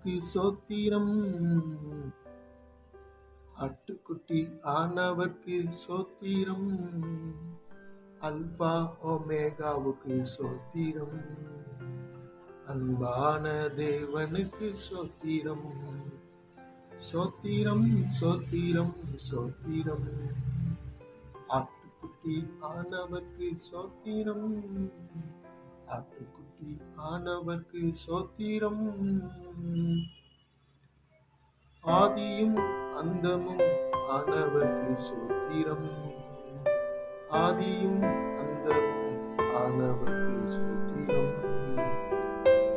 தேவனுக்கு சோத்திரம். ஆட்டுக்குட்டி ஆனவர்க்கு சோத்திரம். அல்பா ஒமேகாவுக்கு சோத்திரம். அன்பான தேவனுக்கு சோத்திரம். சோத்திரம் சோத்திரம் சோத்திரம். ஆட்டுக்குட்டி ஆனவர்க்கு சோத்திரம். ஆட்டுக்குட்டி ஆனவர்க்கு சோத்திரம். ஆதியும் அந்தமும் ஆனவர்க்கு சோத்திரம். ஆதியும் அந்தமும் ஆனவர்க்கு சோத்திரம்.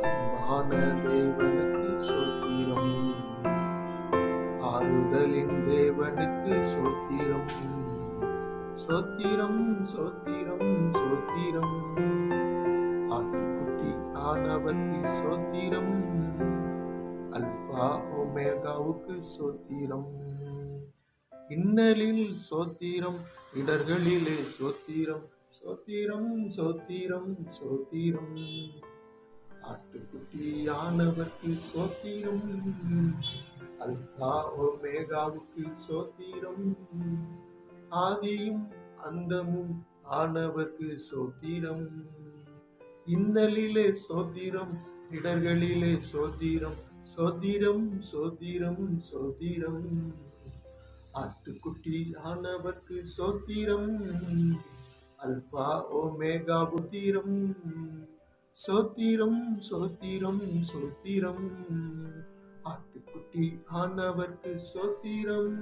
அன்பான தேவனுக்கு சோத்திரம். ஆறுதலின் தேவனுக்கு சோத்திரம். சோத்திரம் சோத்திரம் சோத்திரம். ஆட்டுக்குட்டி ஆனவர்க்கு சோத்திரம். அல்பா ஒமேகாவுக்கு சோத்திரம். இன்னலில் சோத்திரம், இடர்களிலே சோத்திரம். சோத்திரம் சோத்திரம் சோத்திரம். ஆட்டுக்குட்டி ஆனவர்க்கு சோத்திரம். அல்பா ஒமேகாவுக்கு சோத்திரம். ஆதியும் அந்தமும் ஆனவர்க்கு சோத்திரம். இன்னலிலே சோத்திரம், இடர்களிலே சோத்திரம். சோத்திரம் சோத்திரம் சோத்திரம். ஆட்டுக்குட்டி ஆனவர்க்கு சோத்திரம். அல்பா ஒமேகா புத்திரம். சோத்திரம் சோத்திரம் சோத்திரம். ஆட்டுக்குட்டி ஆனவர்க்கு சோத்திரம்.